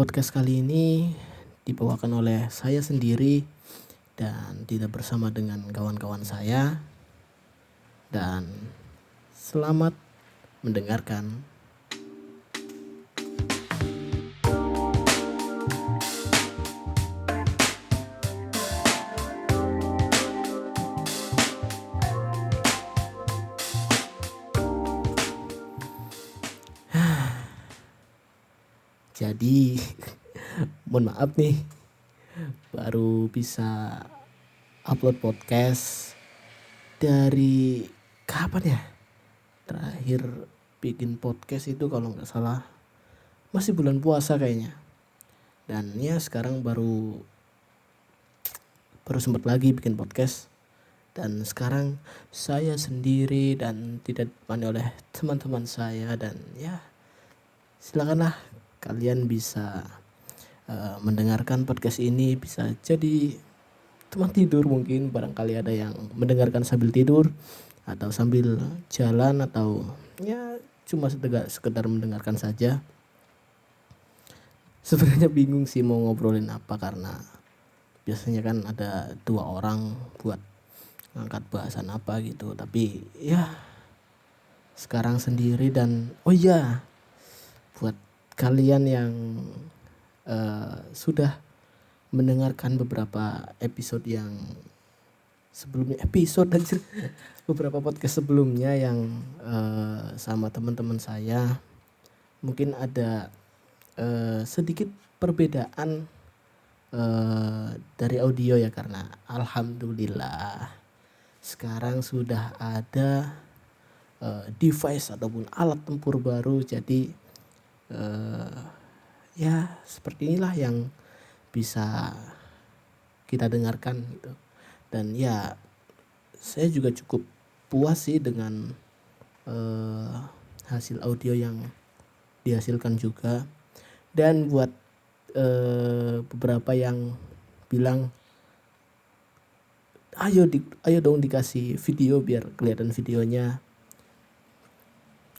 Podcast kali ini dibawakan oleh saya sendiri dan tidak bersama dengan kawan-kawan saya, dan selamat mendengarkan. Jadi mohon maaf nih, baru bisa upload podcast dari kapan ya? Terakhir bikin podcast itu kalau nggak salah masih bulan puasa kayaknya. Dan ya sekarang baru sempat lagi bikin podcast. Dan sekarang saya sendiri dan tidak ditemani oleh teman-teman saya, dan ya silakanlah kalian bisa mendengarkan podcast ini, bisa jadi teman tidur, mungkin barangkali ada yang mendengarkan sambil tidur atau sambil jalan, atau ya cuma sekedar mendengarkan saja. Sebenarnya bingung sih mau ngobrolin apa, karena biasanya kan ada 2 orang buat ngangkat bahasan apa gitu, tapi ya sekarang sendiri. Dan oh iya, buat kalian yang sudah mendengarkan beberapa episode yang sebelumnya, beberapa podcast sebelumnya yang sama teman-teman saya, mungkin ada sedikit perbedaan dari audio ya, karena alhamdulillah sekarang sudah ada device ataupun alat tempur baru. Jadi ya seperti inilah yang bisa kita dengarkan gitu. Dan ya saya juga cukup puas sih dengan hasil audio yang dihasilkan juga. Dan buat beberapa yang bilang ayo dong dikasih video biar kelihatan videonya,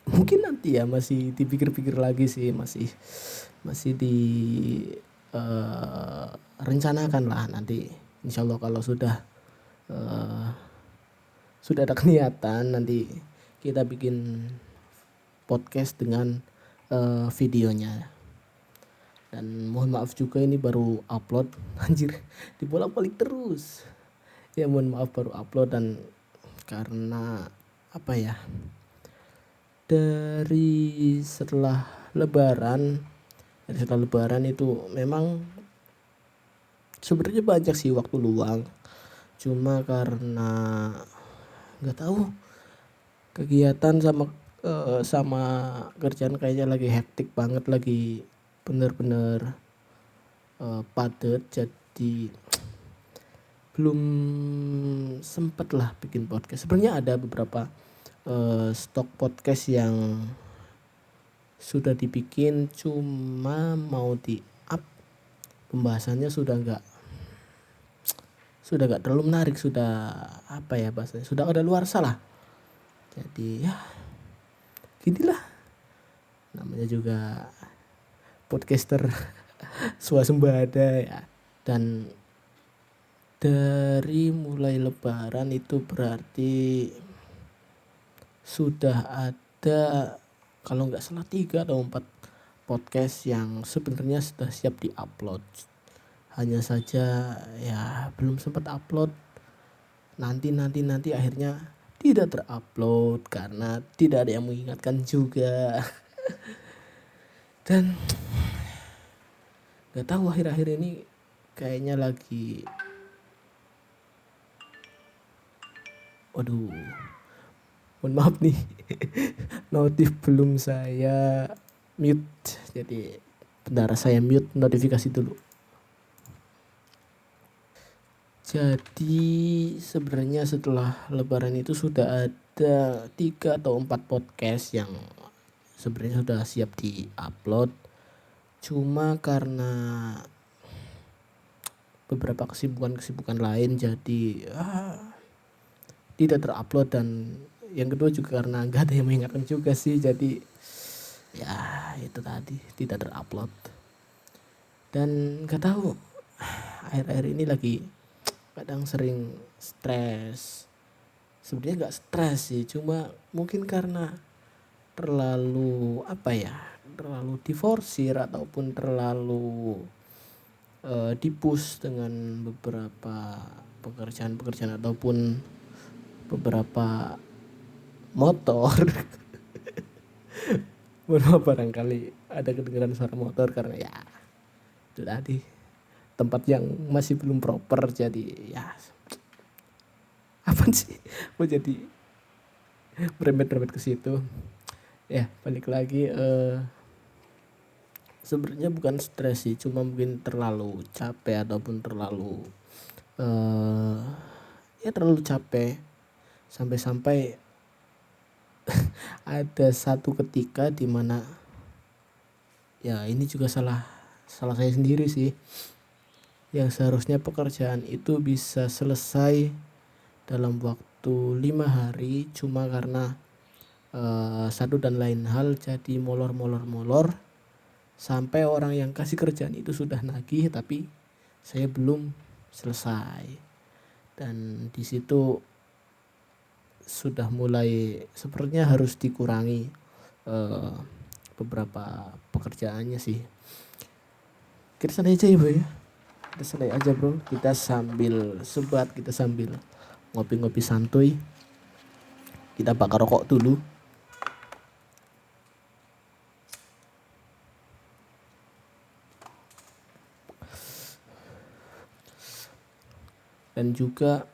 mungkin nanti ya masih dipikir-pikir lagi sih, masih di rencanakan lah nanti, insyaallah kalau sudah ada niatan, nanti kita bikin podcast dengan videonya. Dan mohon maaf juga ini baru upload, anjir dibolak-balik terus ya, mohon maaf baru upload. Dan karena apa ya, dari setelah lebaran itu memang sebenarnya banyak sih waktu luang, cuma karena nggak tahu, kegiatan sama kerjaan kayaknya lagi hektik banget, lagi bener-bener padat, jadi belum sempet lah bikin podcast. Sebenarnya ada beberapa stok podcast yang sudah dibikin, cuma mau di up pembahasannya sudah nggak terlalu menarik, sudah apa ya bahasanya, sudah ada luar salah. Jadi ya ginilah, namanya juga podcaster swasembada ya. Dan dari mulai lebaran itu berarti sudah ada kalau nggak salah 3 atau 4 podcast yang sebenarnya sudah siap diupload. Hanya saja ya belum sempat upload, nanti akhirnya tidak terupload karena tidak ada yang mengingatkan juga. Dan nggak tahu, akhir-akhir ini kayaknya lagi, waduh, mohon maaf nih, notif belum saya mute, jadi bentar saya mute notifikasi dulu. Jadi sebenarnya setelah lebaran itu sudah ada 3 atau 4 podcast yang sebenarnya sudah siap di-upload, cuma karena beberapa kesibukan lain jadi tidak terupload. Dan yang kedua juga karena nggak ada yang mengingatkan juga sih, jadi ya itu tadi, tidak terupload. Dan gak tahu akhir-akhir ini lagi kadang sering stres. Sebenarnya nggak stres sih, cuma mungkin karena terlalu terlalu diforsir ataupun terlalu dipush dengan beberapa pekerjaan-pekerjaan ataupun beberapa motor. Mohon maaf barangkali ada kedengaran suara motor karena ya itu tadi tempat yang masih belum proper, jadi ya apa sih mau jadi berembet-rembet ke situ. Ya balik lagi, sebenarnya bukan stres sih, cuma mungkin terlalu capek ataupun terlalu terlalu capek sampai-sampai ada satu ketika di mana ya ini juga salah saya sendiri sih, yang seharusnya pekerjaan itu bisa selesai dalam waktu 5 hari cuma karena satu dan lain hal jadi molor sampai orang yang kasih kerjaan itu sudah nagih tapi saya belum selesai. Dan di situ sudah mulai sepertinya harus dikurangi beberapa pekerjaannya sih. Kita santai aja ya bro ya, kita santai aja bro, kita sambil sebat, kita sambil ngopi-ngopi santuy, kita bakar rokok dulu. Dan juga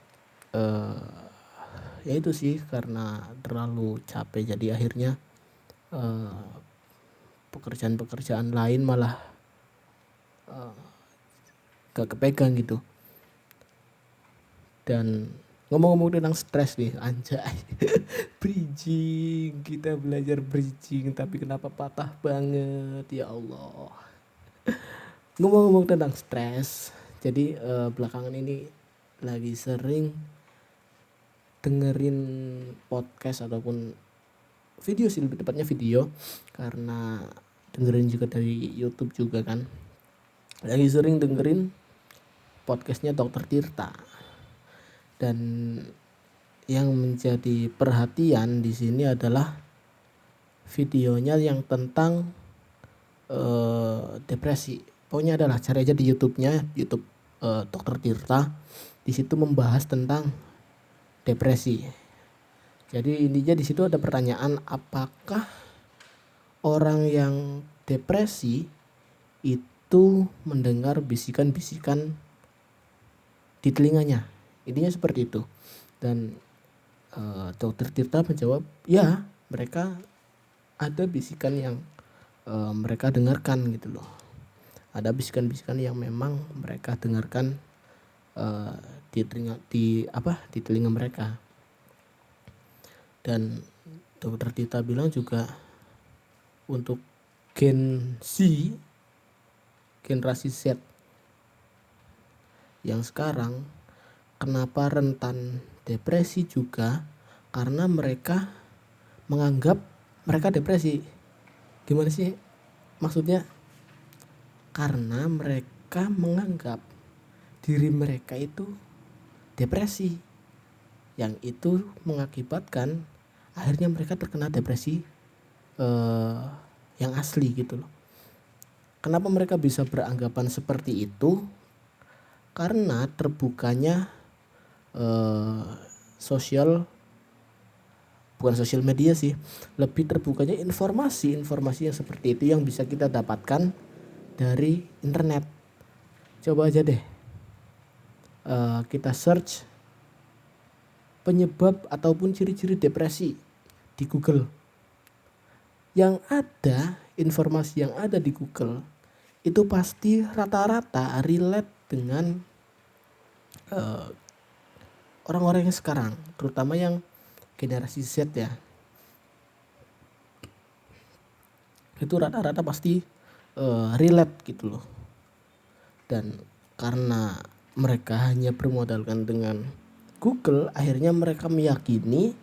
ya itu sih, karena terlalu capek jadi akhirnya pekerjaan-pekerjaan lain malah gak kepegang gitu. Dan ngomong-ngomong tentang stres nih, anjay. Bridging, kita belajar bridging tapi kenapa patah banget ya Allah. Ngomong-ngomong tentang stres, jadi belakangan ini lagi sering dengerin podcast ataupun video sih, lebih tepatnya video, karena dengerin juga dari YouTube juga kan. Lagi sering dengerin podcastnya Dr. Tirta. Dan yang menjadi perhatian di sini adalah videonya yang tentang depresi. Pokoknya adalah cari aja di YouTube-nya, YouTube Dr. Tirta. Di situ membahas tentang depresi. Jadi intinya di situ ada pertanyaan, apakah orang yang depresi itu mendengar bisikan-bisikan di telinganya? Intinya seperti itu. Dan Dr. Tirta menjawab, ya mereka ada bisikan yang mereka dengarkan gitu loh. Ada bisikan-bisikan yang memang mereka dengarkan di telinga mereka. Dan Dr. Tirta bilang juga untuk Gen Z, generasi Z yang sekarang, kenapa rentan depresi juga karena mereka menganggap mereka depresi. Gimana sih maksudnya? Karena mereka menganggap diri mereka itu depresi, yang itu mengakibatkan akhirnya mereka terkena depresi yang asli gitu loh. Kenapa mereka bisa beranggapan seperti itu? Karena terbukanya bukan sosial media sih, lebih terbukanya informasi yang seperti itu yang bisa kita dapatkan dari internet. Coba aja deh kita search penyebab ataupun ciri-ciri depresi di Google. Yang ada, informasi yang ada di Google itu pasti rata-rata relate dengan orang-orang yang sekarang, terutama yang generasi Z ya. Itu rata-rata pasti relate gitu loh. Dan karena mereka hanya bermodalkan dengan Google, akhirnya mereka meyakini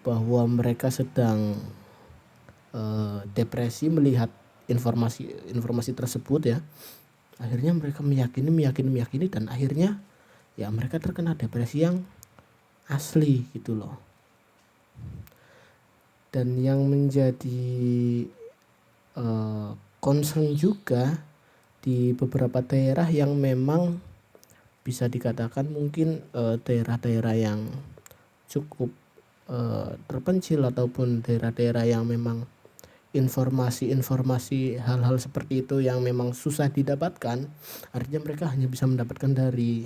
bahwa mereka sedang depresi melihat informasi tersebut ya. Akhirnya mereka meyakini dan akhirnya ya mereka terkena depresi yang asli gitu loh. Dan yang menjadi concern juga di beberapa daerah yang memang bisa dikatakan mungkin daerah-daerah yang cukup terpencil ataupun daerah-daerah yang memang informasi hal-hal seperti itu yang memang susah didapatkan, artinya mereka hanya bisa mendapatkan dari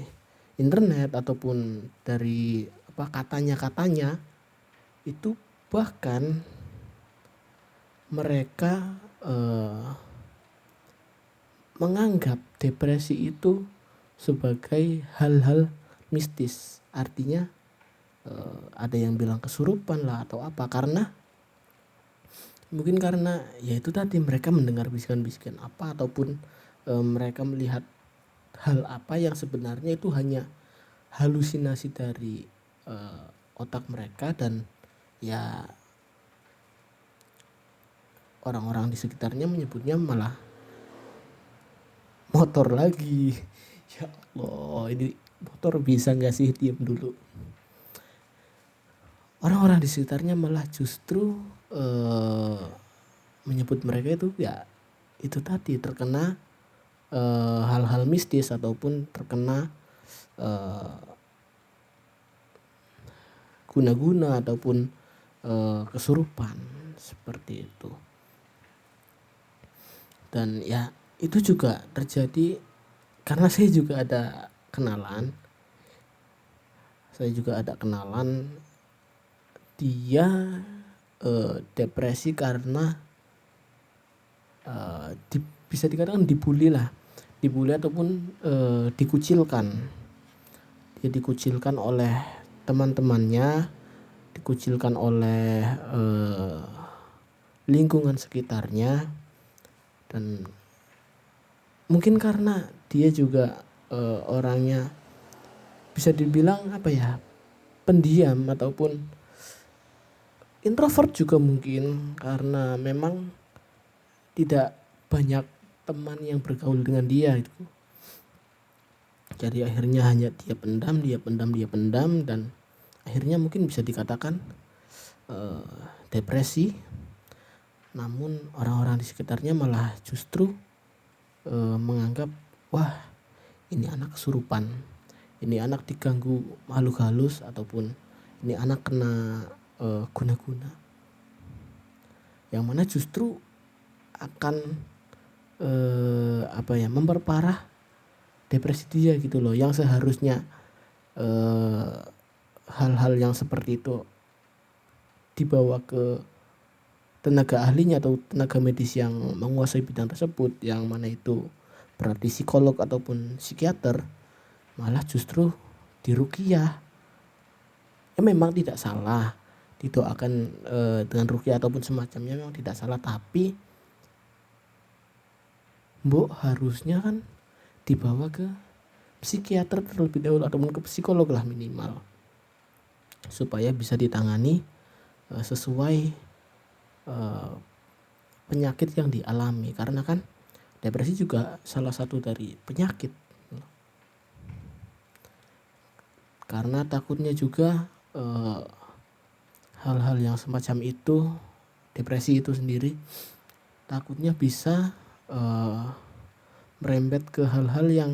internet ataupun dari katanya itu. Bahkan mereka menganggap depresi itu sebagai hal-hal mistis, artinya ada yang bilang kesurupan lah atau apa, karena mungkin karena ya itu tadi mereka mendengar bisikan-bisikan apa ataupun mereka melihat hal apa yang sebenarnya itu hanya halusinasi dari otak mereka, dan ya orang-orang di sekitarnya menyebutnya malah motor lagi. Ya Allah, ini motor bisa nggak sih diam dulu. Orang-orang di sekitarnya malah justru menyebut mereka itu ya itu tadi terkena hal-hal mistis ataupun terkena guna-guna ataupun kesurupan seperti itu. Dan ya itu juga terjadi karena saya juga ada kenalan dia depresi karena bisa dikatakan dibully ataupun dikucilkan. Dia dikucilkan oleh teman-temannya, dikucilkan oleh lingkungan sekitarnya, dan mungkin karena dia juga orangnya bisa dibilang pendiam ataupun introvert juga, mungkin karena memang tidak banyak teman yang bergaul dengan dia itu. Jadi akhirnya hanya dia pendam dan akhirnya mungkin bisa dikatakan depresi. Namun orang-orang di sekitarnya malah justru menganggap wah ini anak kesurupan, ini anak diganggu makhluk halus ataupun ini anak kena guna-guna, yang mana justru akan memperparah depresi dia gitu loh. Yang seharusnya hal-hal yang seperti itu dibawa ke tenaga ahlinya atau tenaga medis yang menguasai bidang tersebut, yang mana itu berarti psikolog ataupun psikiater, malah justru diruqyah. Ya memang tidak salah didoakan dengan ruqyah ataupun semacamnya, memang tidak salah, tapi harusnya kan dibawa ke psikiater terlebih dahulu ataupun ke psikolog lah minimal, supaya bisa ditangani sesuai penyakit yang dialami. Karena kan depresi juga salah satu dari penyakit, karena takutnya juga hal-hal yang semacam itu, depresi itu sendiri takutnya bisa merembet ke hal-hal yang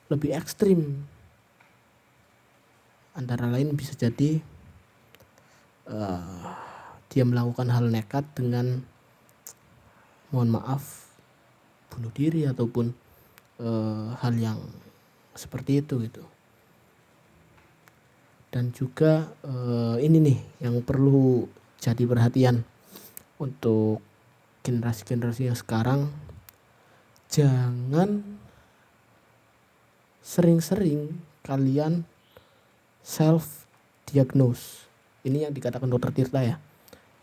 lebih ekstrim. Antara lain bisa jadi dia melakukan hal nekat dengan mohon maaf bunuh diri ataupun hal yang seperti itu gitu. Dan juga ini nih yang perlu jadi perhatian untuk generasi-generasi yang sekarang, jangan sering-sering kalian self diagnose. Ini yang dikatakan Dr. Tirta ya.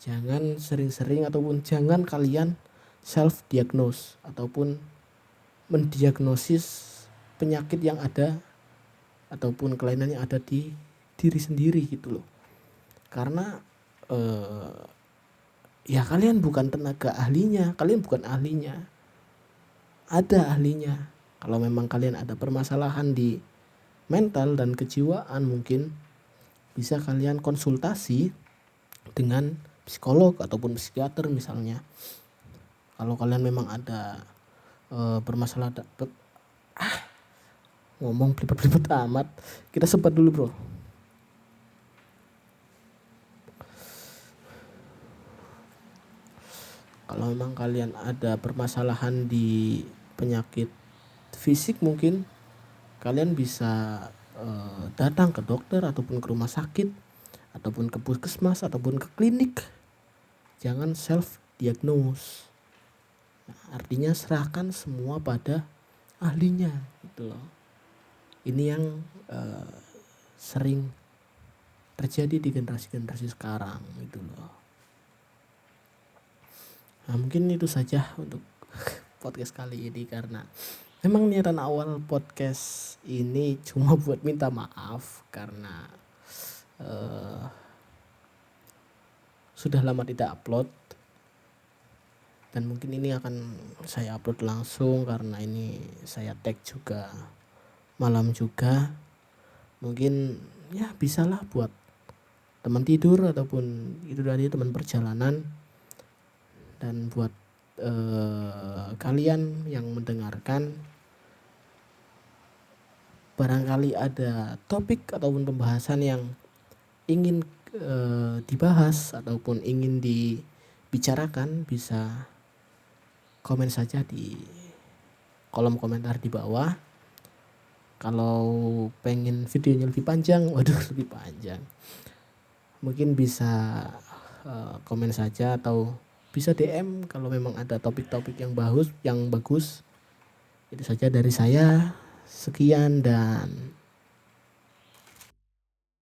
Jangan sering-sering ataupun jangan kalian self diagnose ataupun mendiagnosis penyakit yang ada ataupun kelainan yang ada di diri sendiri gitu loh. Karena ya kalian bukan tenaga ahlinya, kalian bukan ahlinya. Ada ahlinya. Kalau memang kalian ada permasalahan di mental dan kejiwaan, mungkin bisa kalian konsultasi dengan psikolog ataupun psikiater misalnya. Kalau kalian memang ada bermasalah ngomong belibet-belibet amat, kita sempat dulu bro. Kalau memang kalian ada permasalahan di penyakit fisik, mungkin kalian bisa datang ke dokter ataupun ke rumah sakit ataupun ke puskesmas ataupun ke klinik. Jangan self diagnose. Artinya serahkan semua pada ahlinya gitu loh. Ini yang sering terjadi di generasi-generasi sekarang gitu loh. Nah, mungkin itu saja untuk podcast kali ini, karena memang niatan awal podcast ini cuma buat minta maaf karena sudah lama tidak upload. Dan mungkin ini akan saya upload langsung karena ini saya tag juga malam juga. Mungkin ya bisalah buat teman tidur ataupun itu tadi teman perjalanan. Dan buat kalian yang mendengarkan, barangkali ada topik ataupun pembahasan yang ingin dibahas ataupun ingin dibicarakan, bisa komen saja di kolom komentar di bawah. Kalau pengen videonya lebih panjang, lebih panjang, mungkin bisa komen saja atau bisa DM kalau memang ada topik-topik yang bagus. Itu saja dari saya. Sekian dan